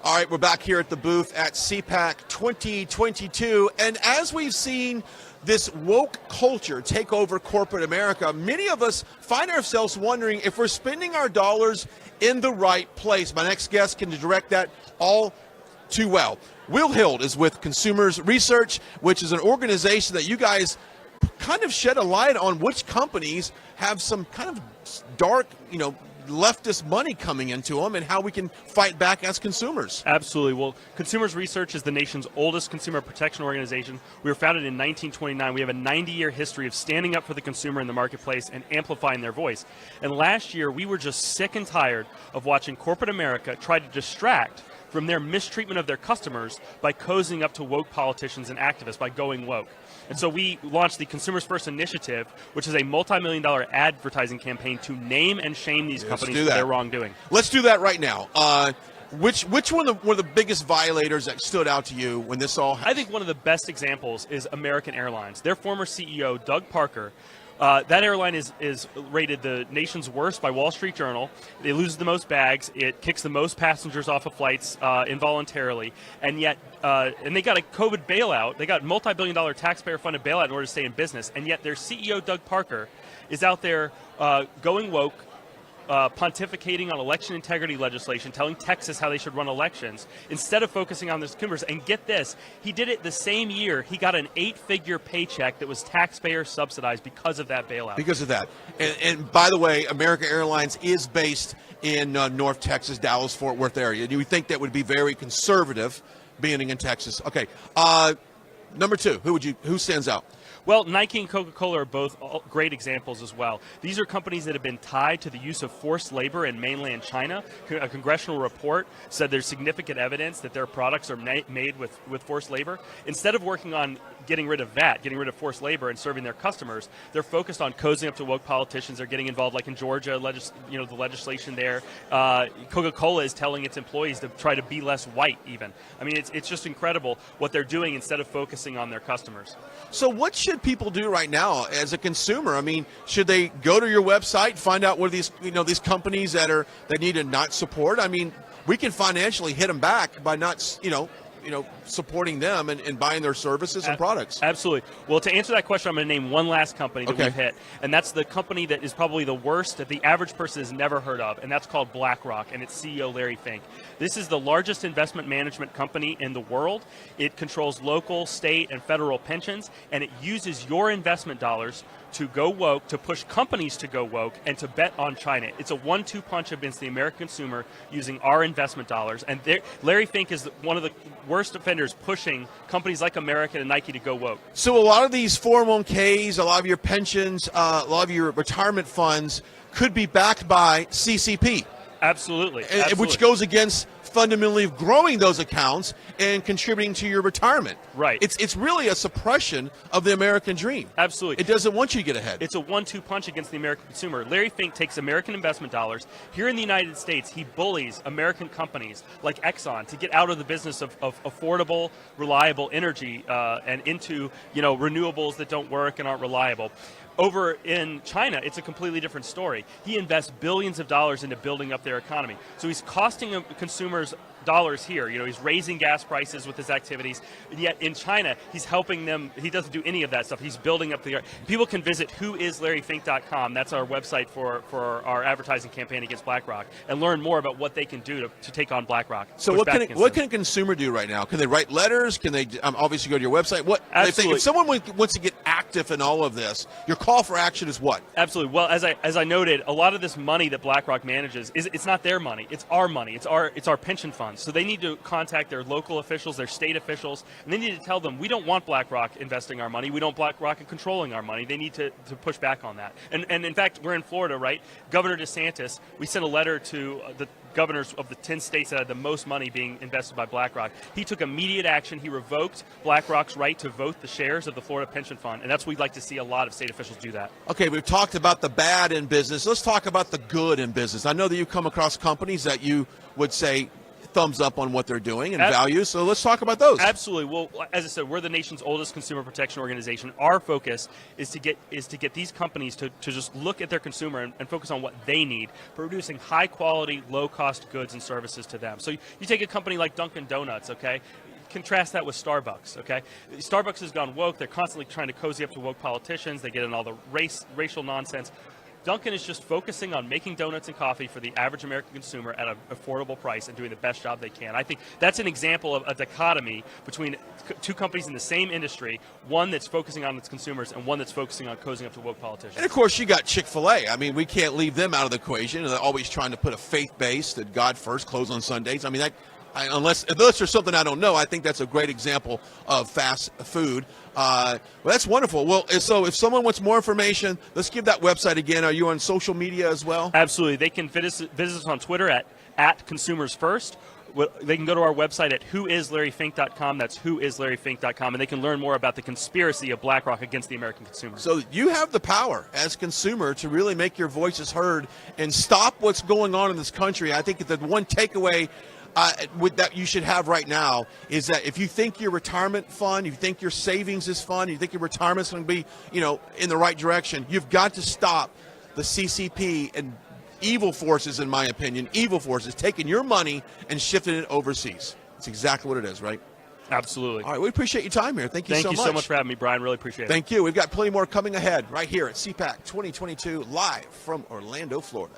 All right, we're back here at the booth at CPAC 2022, and as we've seen this woke culture take over corporate America, many of us find ourselves wondering if we're spending our dollars in the right place. My next guest can direct that all too well. Hild is with Consumers Research, which is an organization that you guys kind of shed a light on which companies have some kind of dark, leftist money coming into them and how we can fight back as consumers. Absolutely. Well, Consumers Research is the nation's oldest consumer protection organization. We were founded in 1929. We have a 90-year history of standing up for the consumer in the marketplace and amplifying their voice. And last year, we were just sick and tired of watching corporate America try to distract from their mistreatment of their customers by cozying up to woke politicians and activists by going woke. And so we launched the Consumers First Initiative, which is a multi-million-dollar advertising campaign to name and shame these companies for their wrongdoing. Let's do that right now. Which one of the biggest violators that stood out to you when this all happened? I think one of the best examples is American Airlines. Their former CEO, Doug Parker, that airline is rated the nation's worst by Wall Street Journal. It loses the most bags. It kicks the most passengers off of flights involuntarily. And yet, and they got a COVID bailout. They got multi-billion-dollar taxpayer-funded bailout in order to stay in business. And yet their CEO, Doug Parker, is out there going woke, pontificating on election integrity legislation, telling Texas how they should run elections, instead of focusing on the consumers. And get this, he did it the same year. He got an 8-figure paycheck that was taxpayer subsidized because of that bailout. Because of that. And by the way, American Airlines is based in North Texas, Dallas, Fort Worth area. You would think that would be very conservative being in Texas. Okay. Number two, who stands out? Well, Nike and Coca-Cola are both great examples as well. These are companies that have been tied to the use of forced labor in mainland China. A congressional report said there's significant evidence that their products are made with forced labor. Instead of working on getting rid of that, getting rid of forced labor and serving their customers, they're focused on cozying up to woke politicians. They're getting involved, like in Georgia, the legislation there. Coca-Cola is telling its employees to try to be less white even. I mean, it's just incredible what they're doing instead of focusing on their customers. So what should people do right now as a consumer? I mean, should they go to your website, find out what these companies that need to not support? I mean, we can financially hit them back by not supporting them and buying their services and products. Absolutely. Well, to answer that question, I'm going to name one last company that we've hit, and that's the company that is probably the worst that the average person has never heard of, and that's called BlackRock, and its CEO, Larry Fink. This is the largest investment management company in the world. It controls local, state, and federal pensions, and it uses your investment dollars to go woke, to push companies to go woke, and to bet on China. It's a 1-2 punch against the American consumer using our investment dollars. And Larry Fink is one of the worst offenders pushing companies like American and Nike to go woke. So a lot of these 401ks, a lot of your pensions, a lot of your retirement funds could be backed by CCP. Absolutely. Which goes against fundamentally growing those accounts and contributing to your retirement. Right. It's really a suppression of the American dream. Absolutely. It doesn't want you to get ahead. It's a 1-2 punch against the American consumer. Larry Fink takes American investment dollars. Here in the United States, he bullies American companies like Exxon to get out of the business of affordable, reliable energy and into renewables that don't work and aren't reliable. Over in China, it's a completely different story. He invests billions of dollars into building up their economy. So he's costing consumers dollars here. He's raising gas prices with his activities. And yet in China, he's helping them. He doesn't do any of that stuff. He's building up the. People can visit whoislarryfink.com. That's our website for our advertising campaign against BlackRock, and learn more about what they can do to take on BlackRock. So what can a consumer do right now? Can they write letters? Can they obviously go to your website? If someone wants to get active in all of this, your call for action is what? Absolutely. Well, as I noted, a lot of this money that BlackRock manages it's not their money. It's our money. It's our pension funds. So they need to contact their local officials, their state officials, and they need to tell them, we don't want BlackRock investing our money. We don't want BlackRock controlling our money. They need to push back on that. And in fact, we're in Florida, right? Governor DeSantis, we sent a letter to the governors of the 10 states that had the most money being invested by BlackRock. He took immediate action. He revoked BlackRock's right to vote the shares of the Florida Pension Fund, and that's what we'd like to see a lot of state officials do that. Okay, we've talked about the bad in business. Let's talk about the good in business. I know that you come across companies that you would say, thumbs up on what they're doing and values. So let's talk about those. Absolutely. Well, as I said, we're the nation's oldest consumer protection organization. Our focus is to get these companies to just look at their consumer and focus on what they need, producing high quality, low cost goods and services to them. So you take a company like Dunkin' Donuts, okay? Contrast that with Starbucks, okay? Starbucks has gone woke. They're constantly trying to cozy up to woke politicians. They get in all the racial nonsense. Dunkin' is just focusing on making donuts and coffee for the average American consumer at an affordable price and doing the best job they can. I think that's an example of a dichotomy between two companies in the same industry, one that's focusing on its consumers and one that's focusing on cozying up to woke politicians. And of course, you got Chick-fil-A. I mean, we can't leave them out of the equation. They're always trying to put a faith base that God first, close on Sundays. I mean, unless there's something I don't know, I think that's a great example of fast food. Well, that's wonderful. Well, so if someone wants more information, let's give that website again. Are you on social media as well? Absolutely. They can visit us on Twitter at Consumers First. They can go to our website at whoislarryfink.com. That's whoislarryfink.com, and they can learn more about the conspiracy of BlackRock against the American consumer. So you have the power as consumer to really make your voices heard and stop what's going on in this country. I think the one takeaway that you should have right now is that if you think your retirement fund, you think your savings is fun, you think your retirement's going to be, in the right direction, you've got to stop the CCP and evil forces, in my opinion, evil forces taking your money and shifting it overseas. That's exactly what it is, right? Absolutely. All right, we appreciate your time here. Thank you so much. Thank you so much for having me, Brian. Really appreciate it. Thank you. We've got plenty more coming ahead right here at CPAC 2022 live from Orlando, Florida.